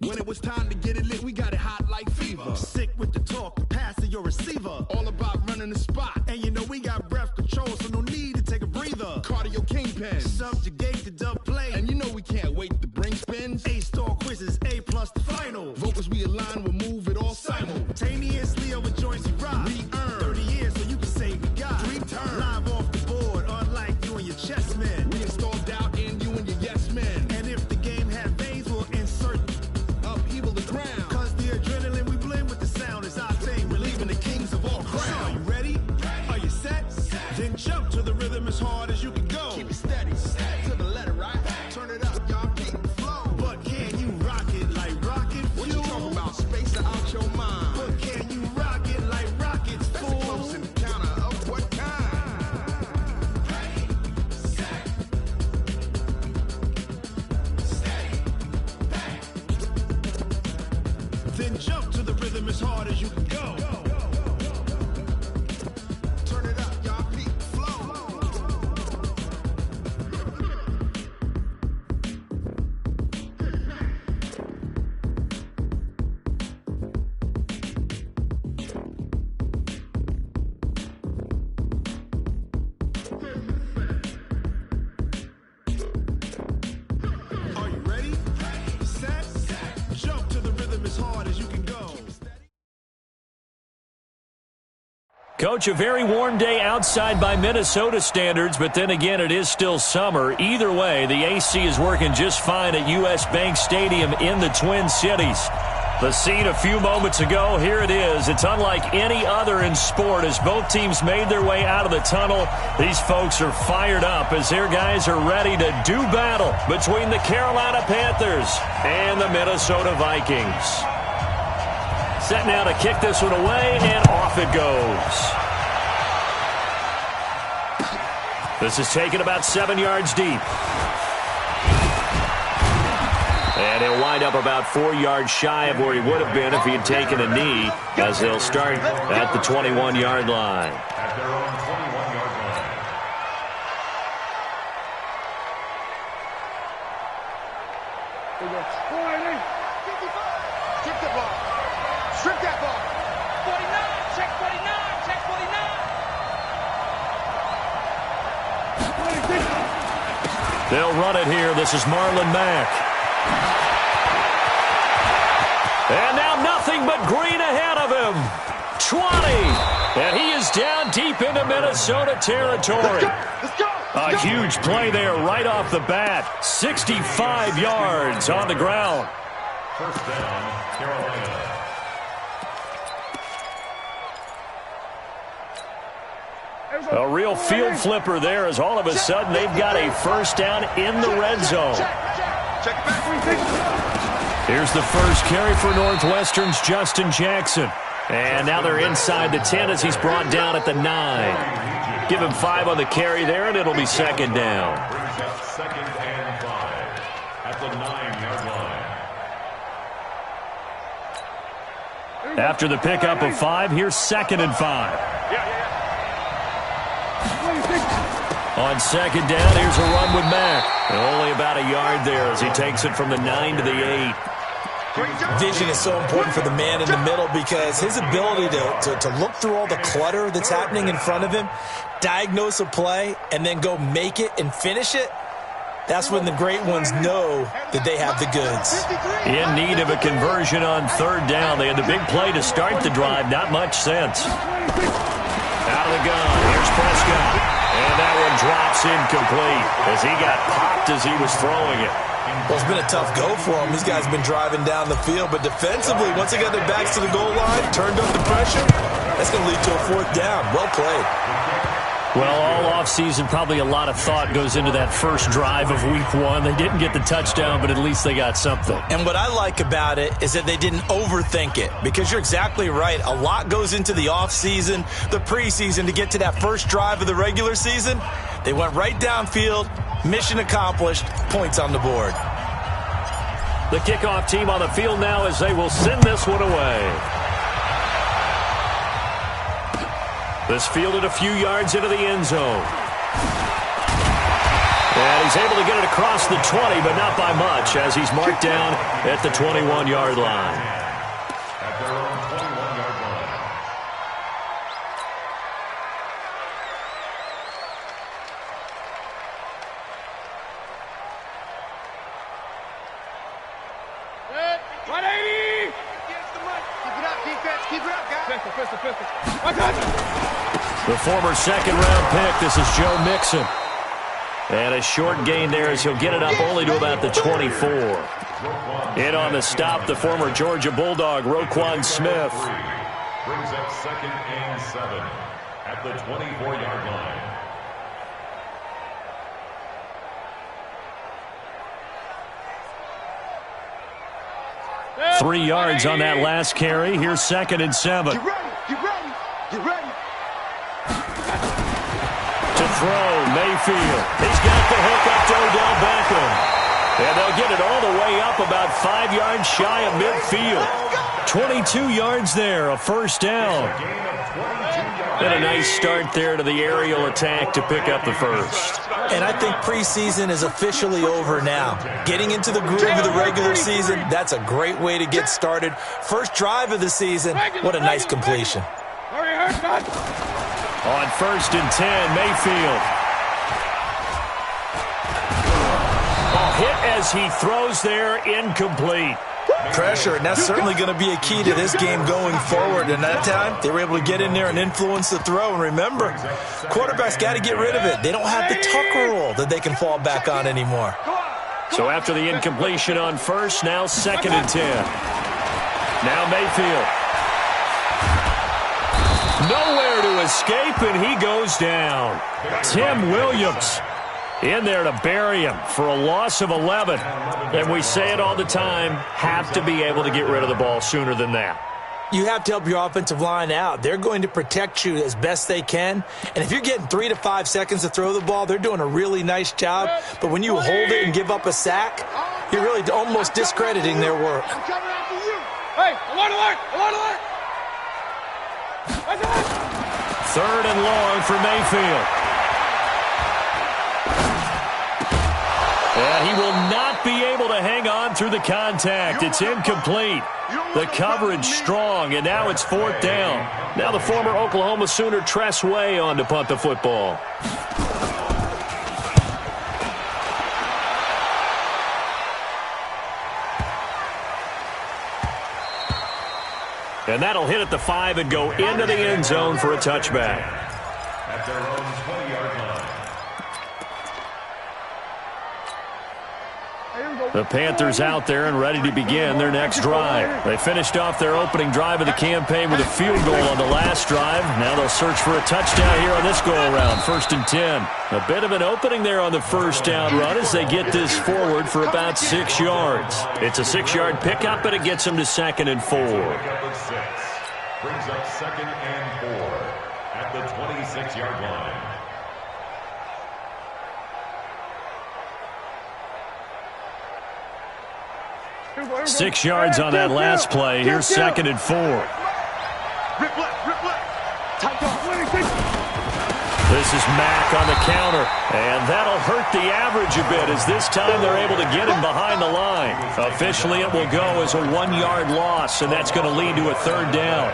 When it was time to get it lit, we got it hot like fever. Sick with the talk, passing your receiver. All about running the spot. And you know we got breath control, so no need to take a breather. Cardio kingpin. Subjugate the dub play. And you know we can't wait to bring spins. A-star quizzes, A+ the final. Vocals we align, we'll move it all simultaneously over joints we rock. We earn 30 years so you can say we got 3 turns. Live off the board, unlike you and your chess men. We install doubt in you and your yes men. And if the game had veins, we'll insert upheaval the ground. Cause the adrenaline we blend with the sound is our thing. Relieving the kings of all crowns. Are you ready? Are you set? Then jump to the rhythm as hard as you can go. Keep it steady, to the letter, right? Turn it up, y'all, keep the flow. But can you rock it like rocket fuel? What you talking about? Space out your mind. But can you rock it like rockets, fool? That's a close encounter of what kind? Ready, set, steady, bang. Then jump to the rhythm as hard as you can go. Turn it up, y'all, keep the flow. Are you ready? Set, jump to the rhythm as hard as you can go. Coach, a very warm day outside by Minnesota standards, but then again, it is still summer. Either way, the AC is working just fine at U.S. Bank Stadium in the Twin Cities. The scene a few moments ago, here it is. It's unlike any other in sport as both teams made their way out of the tunnel. These folks are fired up as their guys are ready to do battle between the Carolina Panthers and the Minnesota Vikings. Set now to kick this one away, and off it goes. This is taken about 7 yards deep. And he'll wind up about 4 yards shy of where he would have been if he had taken a knee, as they'll start at the 21-yard line. At their own 21-yard line. Strip the ball. Strip that ball. 49, check 49, check 49. They'll run it here. This is Marlon Mack. And now nothing but green ahead of him. 20. And he is down deep into Minnesota territory. Let's go. A huge play there right off the bat. 65 yards on the ground. First down, Carolina. A real field flipper there as all of a sudden they've got a first down in the red zone. Check it back. Here's the first carry for Northwestern's Justin Jackson. And now they're inside the 10 as he's brought down at the 9. Give him 5 on the carry there, and it'll be second down. Brings up 2nd and 5 at the 9-yard line. After the pickup of 5, here's 2nd and 5. On second down, here's a run with Mack. Only about a yard there as he takes it from the 9 to the 8. Vision is so important for the man in the middle because his ability to look through all the clutter that's happening in front of him, diagnose a play, and then go make it and finish it, that's when the great ones know that they have the goods. In need of a conversion on third down. They had the big play to start the drive. Not much sense. Out of the gun. Here's Prescott. And that one drops incomplete as he got popped as he was throwing it. Well, it's been a tough go for him. These guys have been driving down the field, but defensively, once they got their backs to the goal line, turned up the pressure, that's going to lead to a fourth down. Well played. Well, all offseason, probably a lot of thought goes into that first drive of week 1. They didn't get the touchdown, but at least they got something. And what I like about it is that they didn't overthink it, because you're exactly right. A lot goes into the offseason, the preseason, to get to that first drive of the regular season. They went right downfield, mission accomplished, points on the board. The kickoff team on the field now as they will send this one away. This fielded a few yards into the end zone. And he's able to get it across the 20, but not by much, as he's marked down at the 21-yard line. At their own 21-yard line. Good. 180. Keep it up, defense. Keep it up, guys. Pistol. I got you. The former second-round pick, this is Joe Mixon. And a short gain there as he'll get it up only to about the 24. In on the stop, the former Georgia Bulldog, Roquan Smith. Brings up 2nd and 7 at the 24-yard line. Good. 3 yards on that last carry. Here's 2nd and 7. Get ready. To throw, Mayfield. He's got the hook up to Odell Beckham. And they'll get it all the way up about 5 yards shy of midfield. 22 yards there, a first down. And a nice start there to the aerial attack to pick up the first. And I think preseason is officially over now. Getting into the groove of the regular season, that's a great way to get started. First drive of the season, what a nice completion. Hurry, man. On 1st and 10, Mayfield. A hit as he throws there, incomplete. Pressure, and that's certainly going to be a key to this game going forward. And that time, they were able to get in there and influence the throw. And remember, quarterbacks got to get rid of it. They don't have the Tucker rule that they can fall back on anymore. So after the incompletion on 1st, now 2nd and 10. Now Mayfield. Nowhere to escape, and he goes down. Tim Williams in there to bury him for a loss of 11. And we say it all the time, have to be able to get rid of the ball sooner than that. You have to help your offensive line out. They're going to protect you as best they can. And if you're getting 3 to 5 seconds to throw the ball, they're doing a really nice job. But when you hold it and give up a sack, you're really almost discrediting their work. I'm coming after you. Hey, alert. 3rd and long for Mayfield. And he will not be able to hang on through the contact. It's incomplete. The coverage strong, and now it's 4th down. Now the former Oklahoma Sooner Tress Way on to punt the football. And that'll hit at the 5 and go into the end zone for a touchback. At their own 20-yard line. The Panthers out there and ready to begin their next drive. They finished off their opening drive of the campaign with a field goal on the last drive. Now they'll search for a touchdown here on this go-around, 1st and 10. A bit of an opening there on the first down run as they get this forward for about 6 yards. It's a 6-yard pickup, and it gets them to 2nd and 4. Pickup of 6. Brings up 2nd and 4 at the 26-yard line. 6 yards on that last play. Here's 2nd and 4. Rip left. Tight off. This is Mack on the counter, and that'll hurt the average a bit as this time they're able to get him behind the line. Officially, it will go as a 1-yard loss, and that's going to lead to a 3rd down.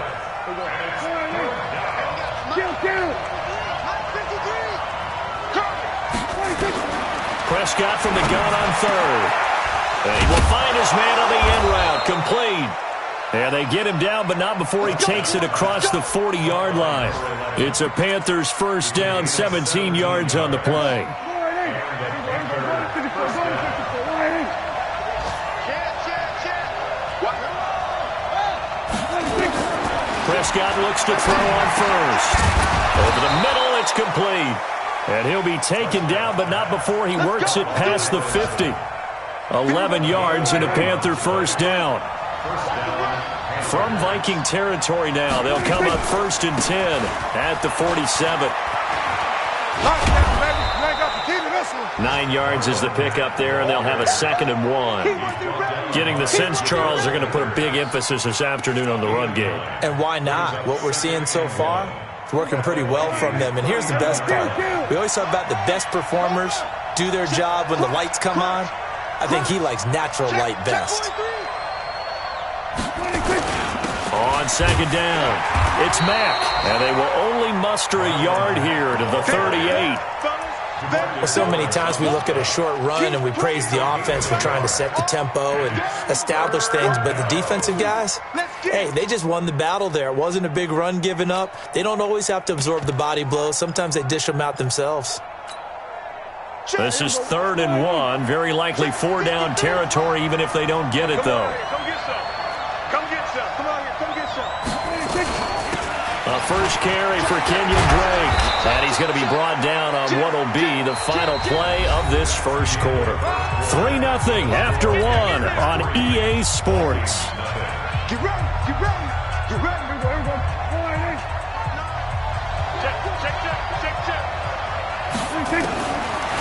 Prescott from the gun on 3rd. And he will find his man on the end route, complete. And they get him down, but not before he takes it across the 40-yard line. It's a Panthers first down, 17 yards on the play. Prescott looks to throw on 1st. Over the middle, it's complete. And he'll be taken down, but not before he works it past the 50. 11 yards and a Panther first down. From Viking territory now, they'll come up 1st and 10 at the 47. 9 yards is the pickup there, and they'll have a 2nd and 1. Getting the sense, Charles, they're going to put a big emphasis this afternoon on the run game. And why not? What we're seeing so far, it's working pretty well from them. And here's the best part. We always talk about the best performers do their job when the lights come on. I think he likes natural light best. On second down, it's Mack, and they will only muster a yard here to the 38. Well, so many times we look at a short run and we praise the offense for trying to set the tempo and establish things, but the defensive guys, hey, they just won the battle there. It wasn't a big run given up. They don't always have to absorb the body blows. Sometimes they dish them out themselves. This is 3rd and 1, very likely 4-down territory, even if they don't get it, though. Come get some. Come get some. Come on here. Come get some. A first carry for Kenyon Drake. And he's going to be brought down on what will be the final play of this first quarter. 3-0 after 1 on EA Sports. Get ready. Get ready. Get ready. Everyone. Check.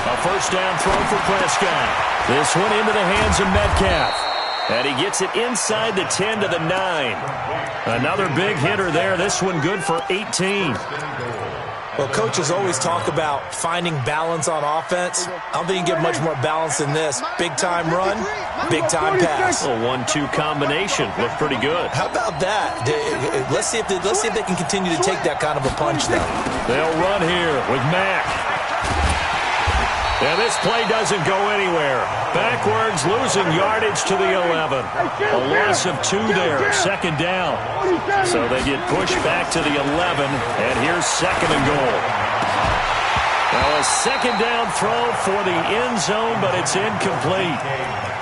A first down throw for Prescott. This one into the hands of Metcalf. And he gets it inside the 10 to the 9. Another big hitter there. This one good for 18. Well, coaches always talk about finding balance on offense. I don't think you get much more balance than this. Big-time run, big-time pass. A 1-2 combination. Looked pretty good. How about that? Let's see if they can continue to take that kind of a punch, though. They'll run here with Mack. And this play doesn't go anywhere. Backwards, losing yardage to the 11. A loss of 2 there, second down. So they get pushed back to the 11, and here's 2nd and goal. Now a second down throw for the end zone, but it's incomplete.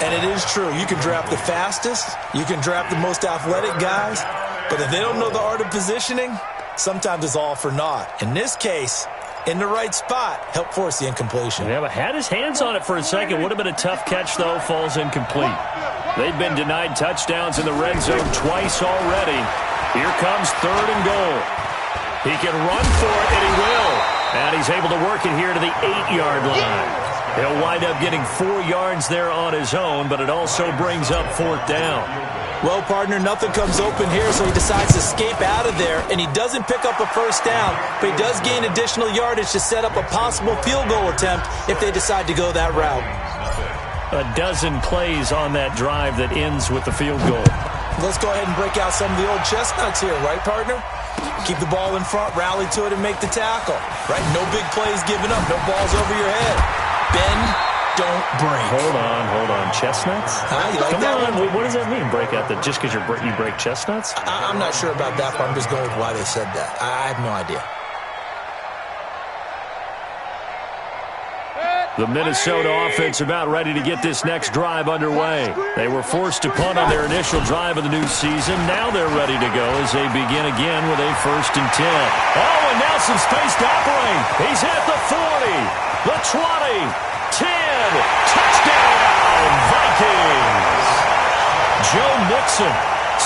And it is true. You can draft the fastest. You can draft the most athletic guys. But if they don't know the art of positioning, sometimes it's all for naught. In this case, in the right spot, help force the incompletion. Yeah, but had his hands on it for a second. Would have been a tough catch, though. Falls incomplete. They've been denied touchdowns in the red zone twice already. Here comes 3rd and goal. He can run for it, and he will. And he's able to work it here to the 8-yard line. He'll wind up getting 4 yards there on his own, but it also brings up 4th down. Well, partner, nothing comes open here, so he decides to escape out of there, and he doesn't pick up a first down, but he does gain additional yardage to set up a possible field goal attempt if they decide to go that route. A dozen plays on that drive that ends with the field goal. Let's go ahead and break out some of the old chestnuts here, right, partner? Keep the ball in front, rally to it, and make the tackle, right? No big plays given up, no balls over your head. Bend, don't break. Hold on. Chestnuts? You like Come that on. one? What does that mean, break out? Just because you break chestnuts? I'm not sure about that, but I'm just going with why they said that. I have no idea. The Minnesota offense about ready to get this next drive underway. They were forced to punt on their initial drive of the new season. Now they're ready to go as they begin again with a 1st and 10. Oh, and now some space to operate. He's at the 40, the 20, 10. Touchdown, Vikings. Joe Mixon,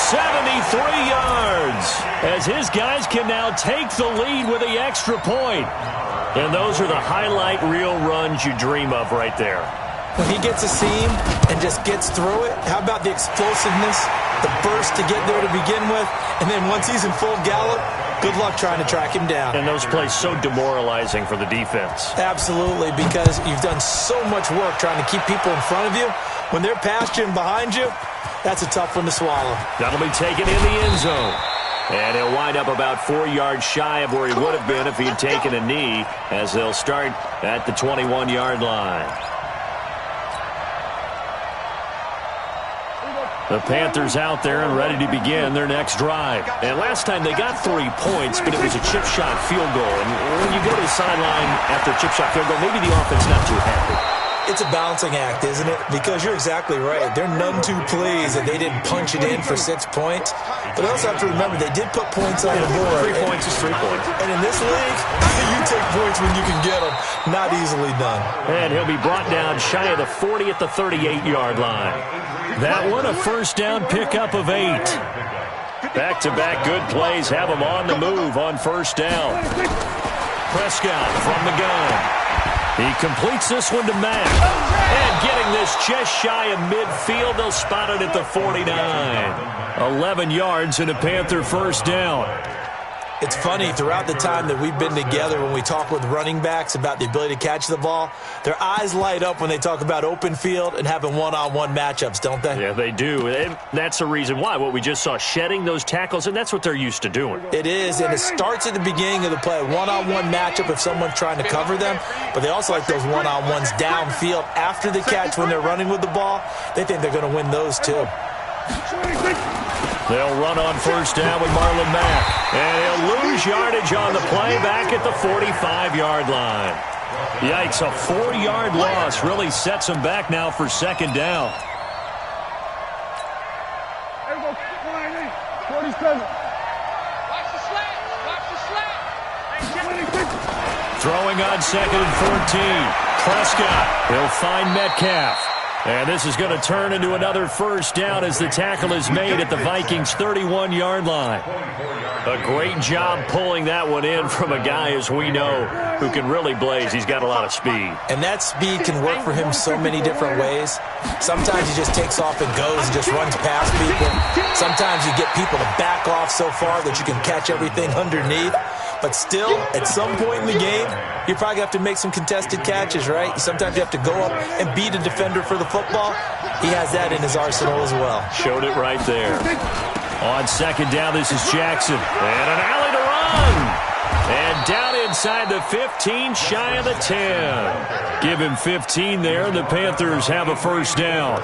73 yards, as his guys can now take the lead with the extra point. And those are the highlight reel runs you dream of right there. When he gets a seam and just gets through it, how about the explosiveness, the burst to get there to begin with, and then once he's in full gallop, good luck trying to track him down. And those plays so demoralizing for the defense. Absolutely, because you've done so much work trying to keep people in front of you. When they're past you and behind you, that's a tough one to swallow. That'll be taken in the end zone. And he'll wind up about 4 yards shy of where he would have been if he'd taken a knee, as they'll start at the 21-yard line. The Panthers out there and ready to begin their next drive. And last time they got 3 points, but it was a chip shot field goal. And when you go to the sideline after a chip shot field goal, maybe the offense not too happy. It's a balancing act, isn't it? Because you're exactly right. They're none too pleased that they didn't punch it in for 6 points. But I also have to remember, they did put points on the board. 3 points is 3 points. And in this league, you take points when you can get them. Not easily done. And he'll be brought down shy of the 40 at the 38-yard line. That one, a first down pickup of 8. Back-to-back good plays have him on the move on first down. Prescott from the gun. He completes this one to Mack. And getting this just shy of midfield, they'll spot it at the 49. 11 yards and a Panther first down. It's funny, throughout the time that we've been together, when we talk with running backs about the ability to catch the ball, their eyes light up when they talk about open field and having one-on-one matchups, don't they? Yeah, they do. And that's the reason why. What we just saw, shedding those tackles, and that's what they're used to doing. It is, and it starts at the beginning of the play. One-on-one matchup if someone's trying to cover them, but they also like those one-on-ones downfield after the catch when they're running with the ball. They think they're going to win those too. They'll run on first down with Marlon Mack. And he'll lose yardage on the play back at the 45-yard line. Yikes, a 4-yard loss really sets them back now for second down. 47. Throwing on second and 14. Prescott, he'll find Metcalf. And this is going to turn into another first down as the tackle is made at the Vikings' 31-yard line. A great job pulling that one in from a guy, as we know, who can really blaze. He's got a lot of speed. And that speed can work for him so many different ways. Sometimes he just takes off and goes and just runs past people. Sometimes you get people to back off so far that you can catch everything underneath. But still, at some point in the game, you probably have to make some contested catches, right? Sometimes you have to go up and beat a defender for the football. He has that in his arsenal as well. Showed it right there. On second down, this is Jackson. And an alley to run. And down inside the 15, shy of the 10. Give him 15 there. The Panthers have a first down. A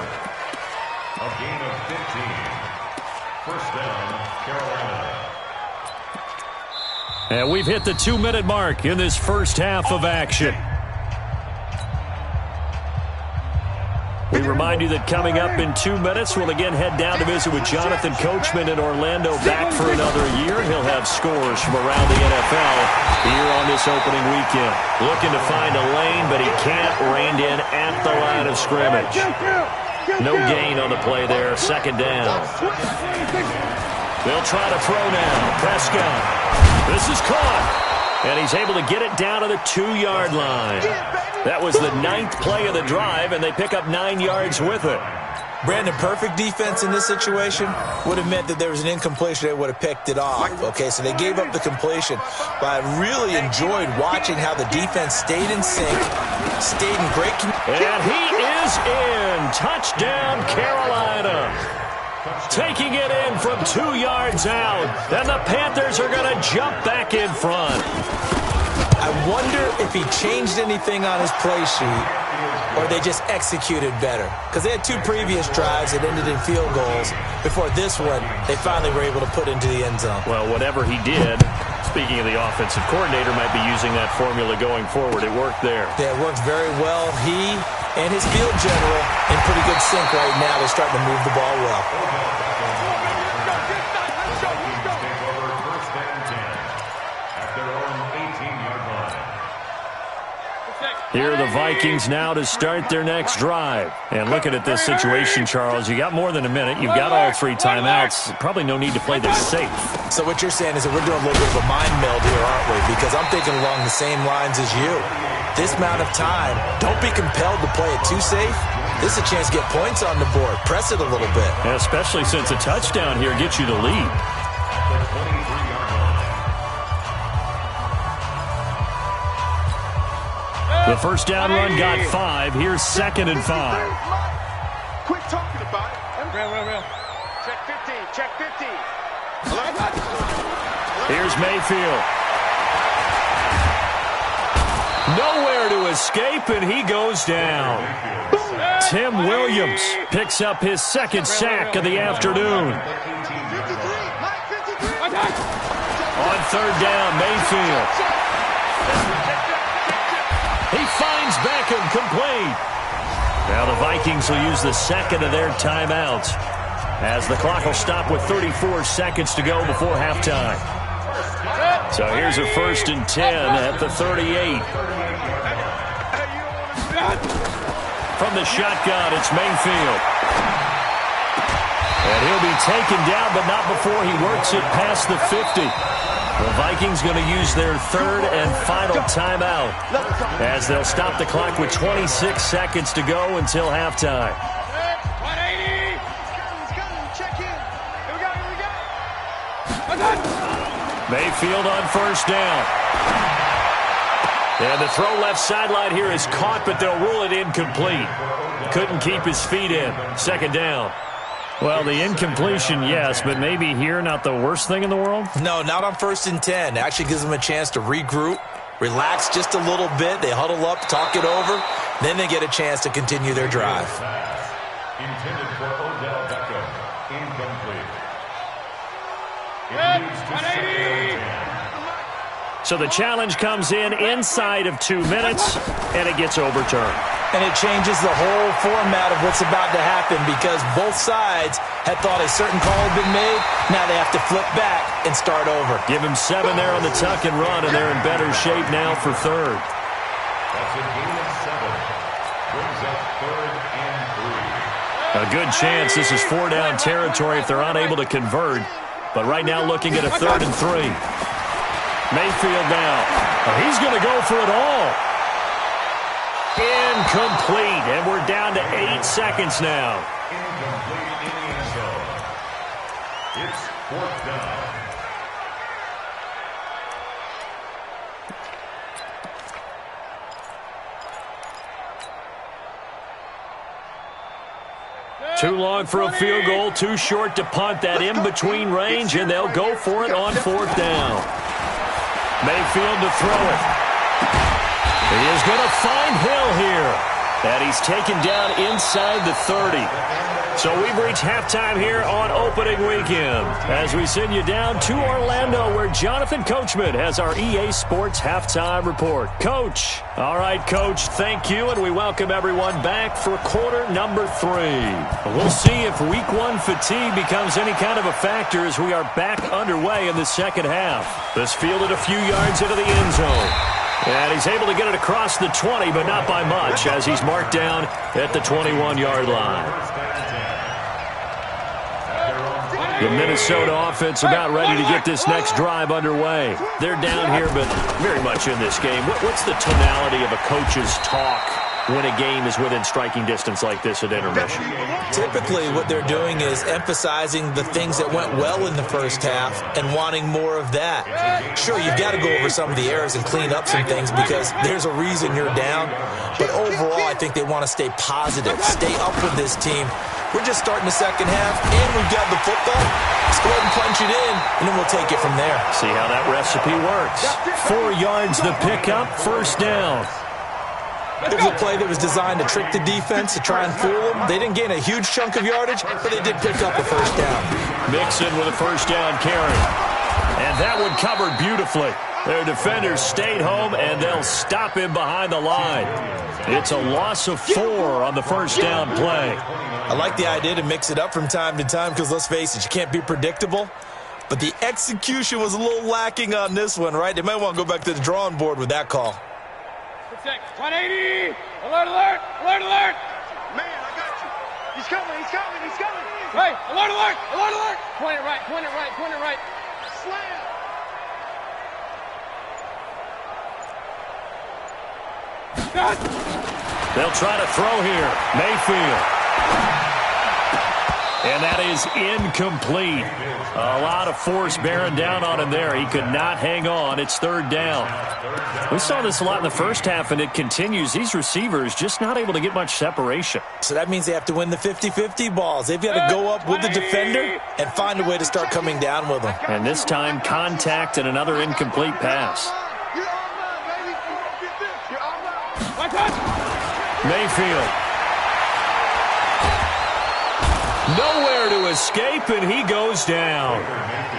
gain of 15. First down, Carolina. And we've hit the 2-minute mark in this first half of action. We remind you that coming up in 2 minutes, we'll again head down to visit with Jonathan Coachman in Orlando, back for another year. He'll have scores from around the NFL here on this opening weekend. Looking to find a lane, but he can't rein in at the line of scrimmage. No gain on the play there, second down. They'll try to throw now. Prescott. This is caught. And he's able to get it down to the 2-yard line. That was the 9th play of the drive, and they pick up 9 yards with it. Brandon, perfect defense in this situation would have meant that there was an incompletion. They would have picked it off. Okay, so they gave up the completion. But I really enjoyed watching how the defense stayed in sync, stayed in great communication. And he is in. Touchdown, Carolina. Taking it in from 2 yards out. And the Panthers are going to jump back in front. I wonder if he changed anything on his play sheet or they just executed better. Because they had 2 previous drives that ended in field goals. Before this one, they finally were able to put into the end zone. Well, whatever he did, speaking of the offensive coordinator, might be using that formula going forward. It worked there. Yeah, it worked very well. He and his field general in pretty good sync right now. They're starting to move the ball well. Here are the Vikings now to start their next drive. And looking at this situation, Charles, you got more than a minute. You've got all 3 timeouts. Probably no need to play this safe. So what you're saying is that we're doing a little bit of a mind meld here, aren't we? Because I'm thinking along the same lines as you. This amount of time, don't be compelled to play it too safe. This is a chance to get points on the board. Press it a little bit. Yeah, especially since a touchdown here gets you the lead. The first down run got 5. Here's second and 5. Quit talking about it. Real. Check 50. Check 50. Here's Mayfield. Nowhere to escape, and he goes down. Tim Williams picks up his second sack of the afternoon. On third down, Mayfield. He finds Beckham complete. Now the Vikings will use the second of their timeouts as the clock will stop with 34 seconds to go before halftime. So here's a 1st and 10 at the 38. From the shotgun, it's Mayfield. And he'll be taken down, but not before he works it past the 50. The Vikings going to use their 3rd and final timeout as they'll stop the clock with 26 seconds to go until halftime. 180. Check in. Here we go. Mayfield on first down. And the throw left sideline here is caught, but they'll rule it incomplete. Couldn't keep his feet in. Second down. Well, the incompletion, yes, but maybe here not the worst thing in the world? No, not on 1st and 10. It actually gives them a chance to regroup, relax just a little bit. They huddle up, talk it over. Then they get a chance to continue their drive. Intended for Odell Beckham. Incomplete. It Good. moves to 180. 2nd and 10. So the challenge comes in inside of 2 minutes, and it gets overturned. And it changes the whole format of what's about to happen because both sides had thought a certain call had been made. Now they have to flip back and start over. Give him 7 there on the tuck and run, and they're in better shape now for third. That's a gain of 7. Brings up 3rd and 3. A good chance this is 4-down territory if they're unable to convert. But right now looking at a 3rd and 3. Mayfield now. He's going to go for it all. Incomplete, and we're down to 8 seconds now. Incomplete in the end zone. It's 4th down. Too long for a field goal, too short to punt that in-between range, and they'll go for it on 4th down. Mayfield to throw it. He is going to find Hill here. And he's taken down inside the 30. So we've reached halftime here on opening weekend as we send you down to Orlando where Jonathan Coachman has our EA Sports Halftime Report. Coach. All right, Coach, thank you, and we welcome everyone back for quarter number 3. We'll see if week 1 fatigue becomes any kind of a factor as we are back underway in the second half. This fielded a few yards into the end zone. And he's able to get it across the 20, but not by much, as he's marked down at the 21-yard line. The Minnesota offense about ready to get this next drive underway. They're down here, but very much in this game. What's the tonality of a coach's talk when a game is within striking distance like this at intermission? Typically, what they're doing is emphasizing the things that went well in the first half and wanting more of that. Sure, you've got to go over some of the errors and clean up some things because there's a reason you're down. But overall, I think they want to stay positive, stay up with this team. We're just starting the second half, and we've got the football. Let's go ahead and punch it in, and then we'll take it from there. See how that recipe works. 4 yards the pickup, first down. It was a play that was designed to trick the defense, to try and fool them. They didn't gain a huge chunk of yardage, but they did pick up a first down. Mixon with a first down carry. And that one covered beautifully. Their defenders stayed home, and they'll stop him behind the line. It's a loss of 4 on the first down play. I like the idea to mix it up from time to time because, let's face it, you can't be predictable. But the execution was a little lacking on this one, right? They might want to go back to the drawing board with that call. 180! Alert, alert! Alert, alert! Man, I got you. He's coming, he's coming, he's coming. Hey, alert, alert! Alert, alert! Point it right, point it right, point it right. Slam. God! They'll try to throw here. Mayfield. And that is incomplete. A lot of force bearing down on him there. He could not hang on. It's 3rd down. We saw this a lot in the first half, and it continues. These receivers just not able to get much separation. So that means they have to win the 50-50 balls. They've got to go up with the defender and find a way to start coming down with them. And this time, contact and another incomplete pass. You're all mine, baby. You won't get this. You're all mine. Watch out! Mayfield. Nowhere to escape, and he goes down.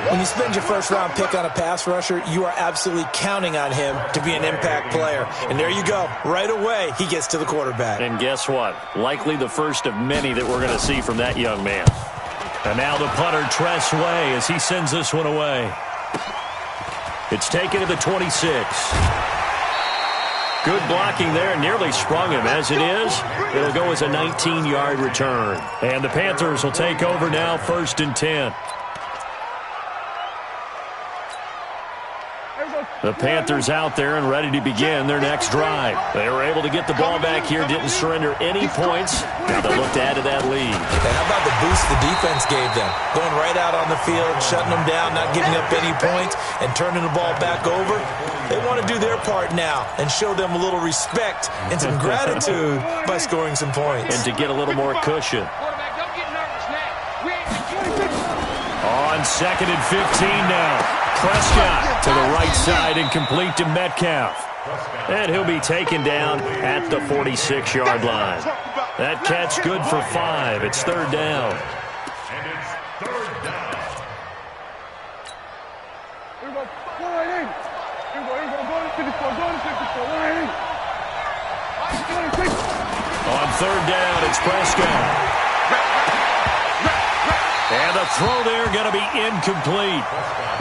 When you spend your first-round pick on a pass rusher, you are absolutely counting on him to be an impact player. And there you go. Right away, he gets to the quarterback. And guess what? Likely the first of many that we're going to see from that young man. And now the punter, Tress Way, as he sends this one away. It's taken to the 26. Good blocking there, nearly sprung him. As it is, it'll go as a 19-yard return. And the Panthers will take over now, 1st and 10. There we go. The Panthers out there and ready to begin their next drive. They were able to get the ball back here, didn't surrender any points. Now they look to add to that lead. And how about the boost the defense gave them? Going right out on the field, shutting them down, not giving up any points, and turning the ball back over. They want to do their part now and show them a little respect and some gratitude by scoring some points. And to get a little more cushion. On 2nd and 15 now. Prescott to the right side and complete to Metcalf. And he'll be taken down at the 46-yard line. That catch good for 5. It's 3rd down. And it's 3rd down. Here we go. Go right in. Here we go. Here we go. Go to 54. Go to 54. Go right in. On 3rd down, it's Prescott. And the throw there going to be incomplete.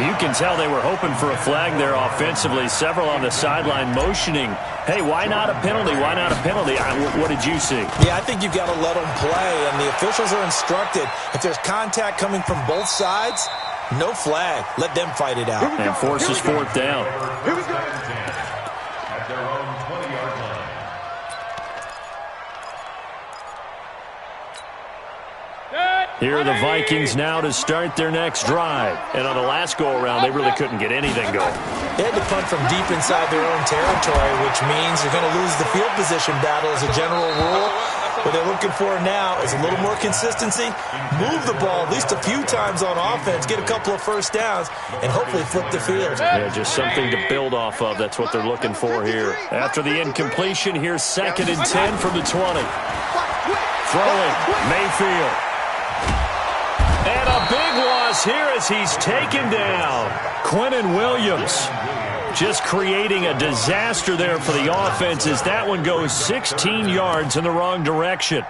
You can tell they were hoping for a flag there offensively. Several on the sideline motioning, hey, why not a penalty? Why not a penalty? What did you see? Yeah, I think you've got to let them play, and the officials are instructed. If there's contact coming from both sides, no flag. Let them fight it out. And forces 4th down. Here we go. At their own 20-yard line. Here are the Vikings now to start their next drive. And on the last go-around, they really couldn't get anything going. They had to punt from deep inside their own territory, which means you're going to lose the field position battle as a general rule. What they're looking for now is a little more consistency, move the ball at least a few times on offense, get a couple of first downs, and hopefully flip the field. Yeah, just something to build off of. That's what they're looking for here. After the incompletion, here's 2nd and 10 from the 20. Throwing, Mayfield. And a big loss here as he's taken down. Quinnen Williams just creating a disaster there for the offense as that one goes 16 yards in the wrong direction.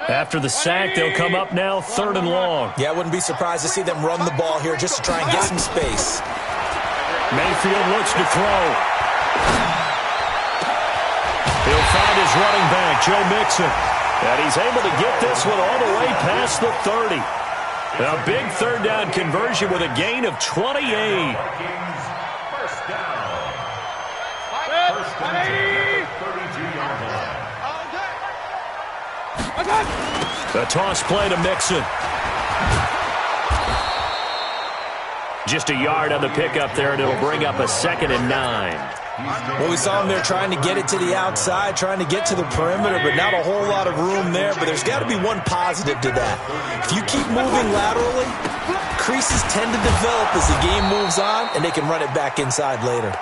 After the sack, they'll come up now 3rd and long. Yeah, I wouldn't be surprised to see them run the ball here just to try and get some space. Mayfield looks to throw. He'll find his running back, Joe Mixon. And he's able to get this one all the way past the 30. A big 3rd down conversion with a gain of 28. First down. First and 10 at the 32-yard line. The toss play to Mixon. Just a yard on the pickup there, and it'll bring up a 2nd and 9. Well, we saw him there trying to get it to the outside, trying to get to the perimeter, but not a whole lot of room there. But there's got to be one positive to that. If you keep moving laterally, creases tend to develop as the game moves on, and they can run it back inside later.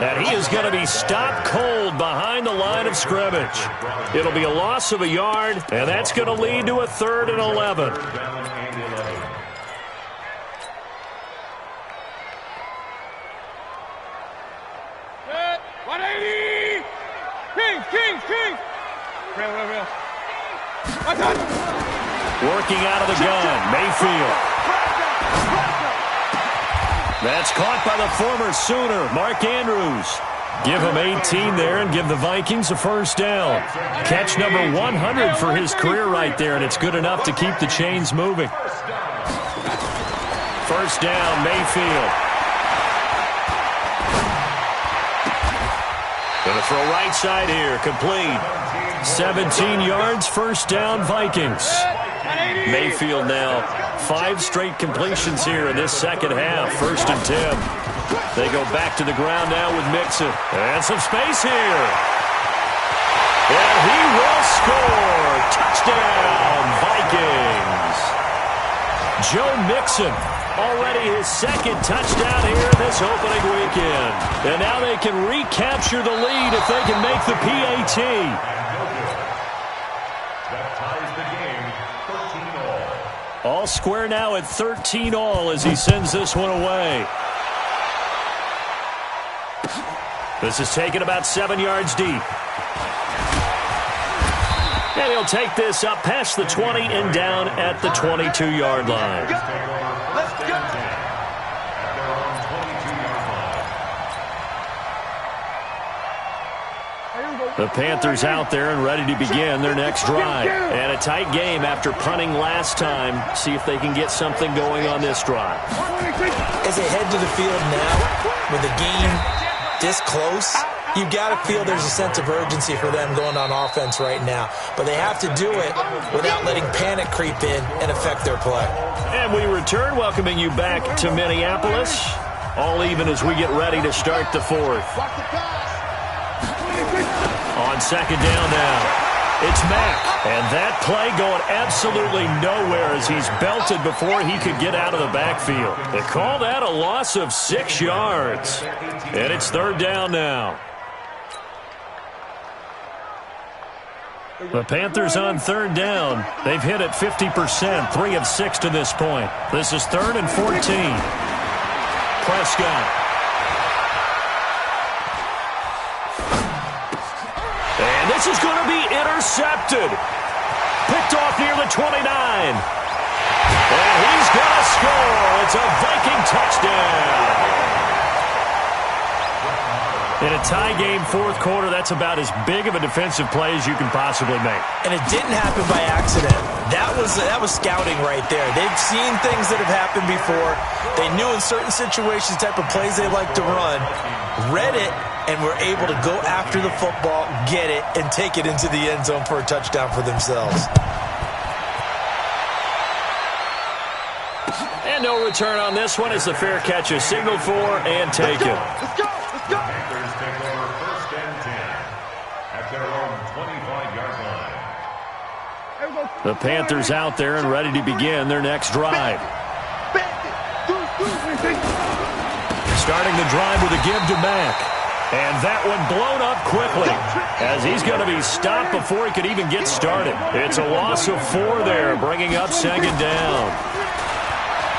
And he is going to be stopped cold behind the line of scrimmage. It'll be a loss of a yard, and that's going to lead to a 3rd and 11. Kings! Real. Working out of the gun, Mayfield. That's caught by the former Sooner, Mark Andrews. Give him 18 there and give the Vikings a 1st down. Catch number 100 for his career right there, and it's good enough to keep the chains moving. 1st down, Mayfield. Gonna throw right side here, complete. 17 yards, 1st down, Vikings. Mayfield now 5 straight completions here in this 2nd half, 1st and 10. They go back to the ground now with Mixon. And some space here. And he will score. Touchdown, Vikings. Joe Mixon. Already his 2nd touchdown here this opening weekend. And now they can recapture the lead if they can make the PAT. That ties the game 13-all. All square now at 13-all as he sends this one away. This is taken about 7 yards deep. And he'll take this up past the 20 and down at the 22-yard line. Let's go! At their own 22-yard line. Here we go. The Panthers out there and ready to begin their next drive. And a tight game after punting last time. See if they can get something going on this drive. As they head to the field now, with the game this close, you've got to feel there's a sense of urgency for them going on offense right now. But they have to do it without letting panic creep in and affect their play. And we return, welcoming you back to Minneapolis. All even as we get ready to start the fourth. On second down now, it's Mack. And that play going absolutely nowhere as he's belted before he could get out of the backfield. They call that a loss of 6 yards. And it's third down now. The Panthers on third down. They've hit it 50%, 3 of 6 to this point. This is 3rd and 14. Prescott. And this is going to be intercepted. Picked off near the 29. And he's going to score. It's a Viking touchdown. In a tie game, fourth quarter, that's about as big of a defensive play as you can possibly make. And it didn't happen by accident. That was scouting right there. They've seen things that have happened before. They knew in certain situations the type of plays they like to run, read it, and were able to go after the football, get it, and take it into the end zone for a touchdown for themselves. And no return on this one as the fair catch is signaled for and taken. Let's go! Panthers take over 1st and 10 at their own 25-yard line. The Panthers out there and ready to begin their next drive. Starting the drive with a give to Mack. And that one blown up quickly as he's going to be stopped before he could even get started. It's a loss of 4 there, bringing up second down.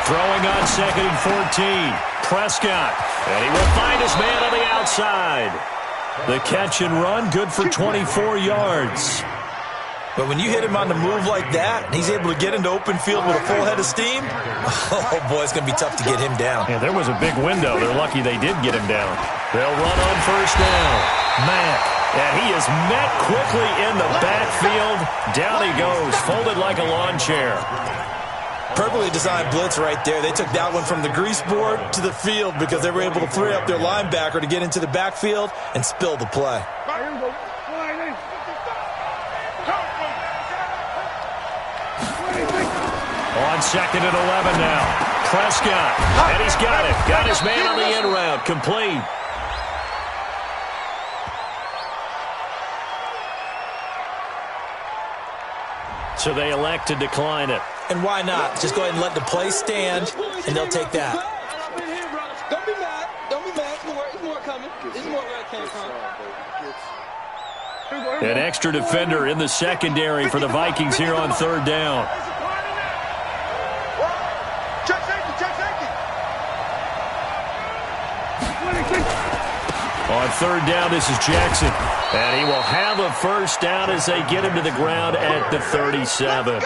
Throwing on second and 14. Prescott. And he will find his man on the outside. The catch and run, good for 24 yards. But when you hit him on the move like that, and he's able to get into open field with a full head of steam, oh, boy, it's going to be tough to get him down. Yeah, there was a big window. They're lucky they did get him down. They'll run on first down. Mack. And he is met quickly in the backfield. Down he goes, folded like a lawn chair. Perfectly designed blitz right there. They took that one from the grease board to the field because they were able to free up their linebacker to get into the backfield and spill the play. On second and 11 now. Prescott. And he's got it. Got his man on the in route. Complete. So they elect to decline it. And why not? Just go ahead and let the play stand, and they'll take that. Don't be mad. Don't be mad. There's more coming. There's more where it came from. An extra defender in the secondary for the Vikings here on third down. Check safety. On third down, this is Jackson. And he will have a first down as they get him to the ground at the 37.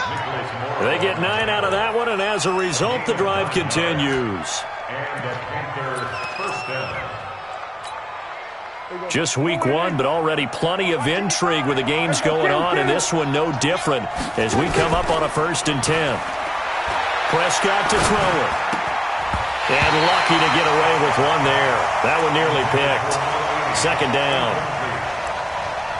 They get 9 out of that one, and as a result, the drive continues. And the Panthers first down. Just week 1, but already plenty of intrigue with the games going on, and this one no different as we come up on a 1st and 10. Prescott to throw it. And lucky to get away with one there. That one nearly picked. Second down.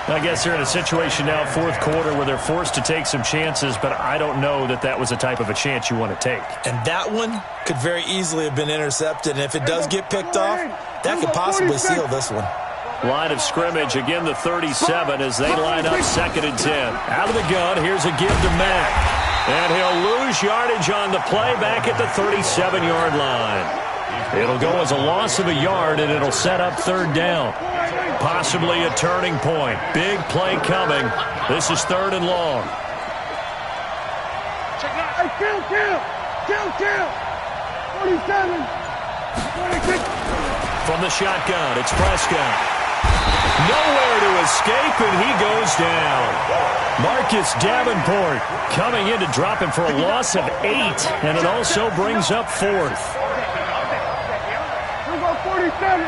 I guess they're in a situation now, fourth quarter, where they're forced to take some chances, but I don't know that that was the type of a chance you want to take. And that one could very easily have been intercepted, and if it does get picked off, that could possibly seal this one. Line of scrimmage, again the 37 as they line up 2nd and 10. Out of the gun, here's a give to Mack. And he'll lose yardage on the play back at the 37-yard line. It'll go as a loss of a yard, and it'll set up third down. Possibly a turning point. Big play coming. This is 3rd and long. Hey, kill. 47. 26. From the shotgun, it's Prescott. Nowhere to escape, and he goes down. Marcus Davenport coming in to drop him for a loss of 8, and it also brings up 4th. We're going 47.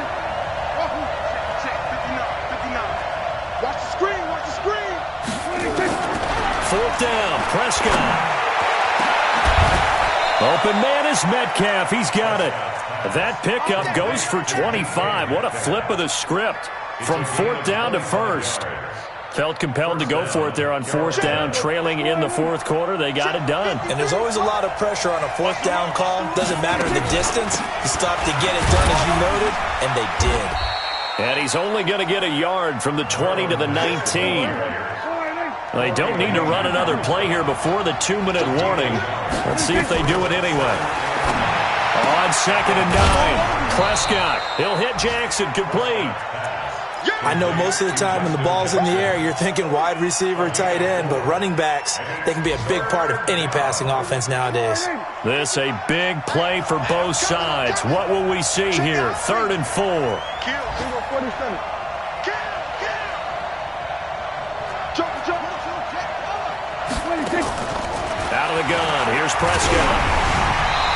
brought down. Prescott. Open man is Metcalf. He's got it. That pickup goes for 25. What a flip of the script from 4th down to 1st. Felt compelled to go for it there on 4th down, trailing in the 4th quarter. They got it done. And there's always a lot of pressure on a 4th down call. Doesn't matter the distance. You stop to get it done, as you noted, and they did. And he's only going to get a yard from the 20 to the 19. They don't need to run another play here before the 2-minute warning. Let's see if they do it anyway. On 2nd and 9, Prescott. He'll hit Jackson, complete. I know most of the time when the ball's in the air, you're thinking wide receiver, tight end, but running backs, they can be a big part of any passing offense nowadays. This a big play for both sides. What will we see here? 3rd and 4. Out of the gun. Here's Prescott.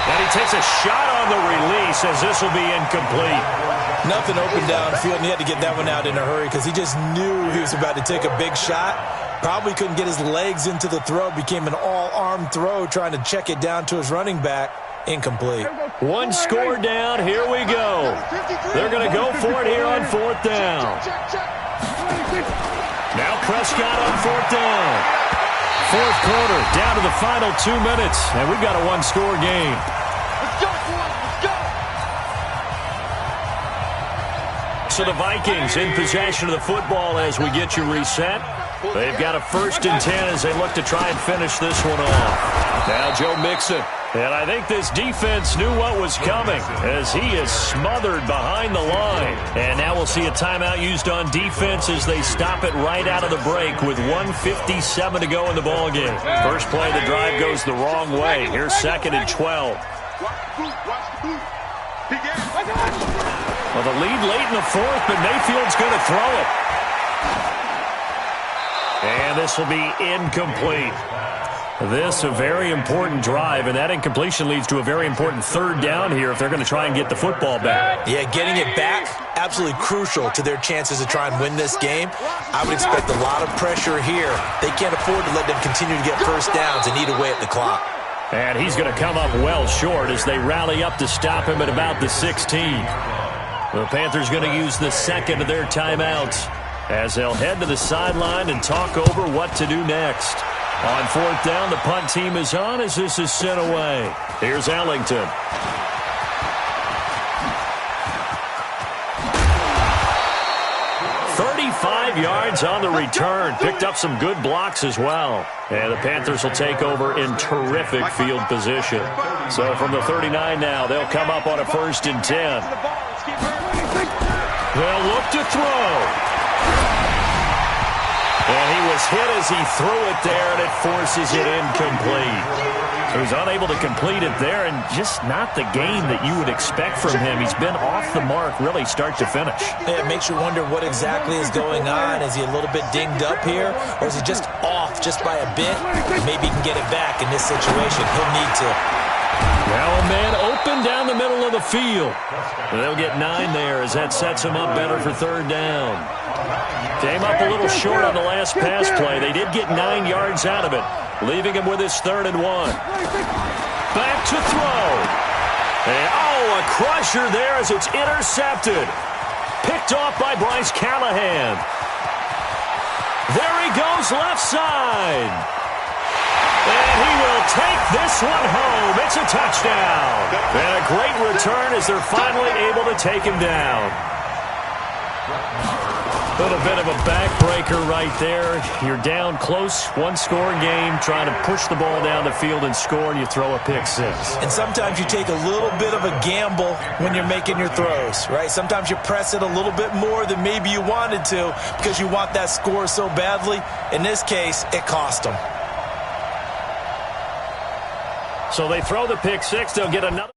And he takes a shot on the release as this will be incomplete. Nothing open downfield, and he had to get that one out in a hurry because he just knew he was about to take a big shot. Probably couldn't get his legs into the throw. Became an all-arm throw trying to check it down to his running back. Incomplete. One score down. Here we go. They're going to go for it here on 4th down. Now Prescott on 4th down. 4th quarter, down to the final 2 minutes, and we've got a one-score game. So the Vikings in possession of the football as we get you reset. They've got a 1st and 10 as they look to try and finish this one off. Now Joe Mixon. And I think this defense knew what was coming as he is smothered behind the line. And now we'll see a timeout used on defense as they stop it right out of the break with 1:57 to go in the ballgame. First play of the drive goes the wrong way. Here's 2nd and 12. Well, the lead late in the 4th, but Mayfield's going to throw it. And this will be incomplete. This a very important drive, and that incompletion leads to a very important 3rd down here if they're going to try and get the football back. Yeah, getting it back, absolutely crucial to their chances to try and win this game. I would expect a lot of pressure here. They can't afford to let them continue to get 1st downs and eat away at the clock. And he's going to come up well short as they rally up to stop him at about the 16. The Panthers going to use the 2nd of their timeouts as they'll head to the sideline and talk over what to do next. On 4th down, the punt team is on as this is sent away. Here's Ellington. Yards on the return. Picked up some good blocks as well. And the Panthers will take over in terrific field position. So from the 39 now, they'll come up on a 1st and 10. They'll look to throw. And he was hit as he threw it there, and it forces it incomplete. So he's unable to complete it there, and just not the game that you would expect from him. He's been off the mark really start to finish. Yeah, it makes you wonder what exactly is going on. Is he a little bit dinged up here, or is he just off just by a bit? Maybe he can get it back in this situation. He'll need to. Now a man open down the middle of the field. They'll get 9 there as that sets him up better for 3rd down. Came up a little short on the last pass play. They did get 9 yards out of it, leaving him with his 3rd and 1. Back to throw. And, a crusher there as it's intercepted. Picked off by Bryce Callahan. There he goes left side. And he will take this one home. It's a touchdown. And a great return as they're finally able to take him down. A little bit of a backbreaker right there. You're down close, one-score game, trying to push the ball down the field and score, and you throw a pick six. And sometimes you take a little bit of a gamble when you're making your throws, right? Sometimes you press it a little bit more than maybe you wanted to because you want that score so badly. In this case, it cost them. So they throw the pick six. They'll get another.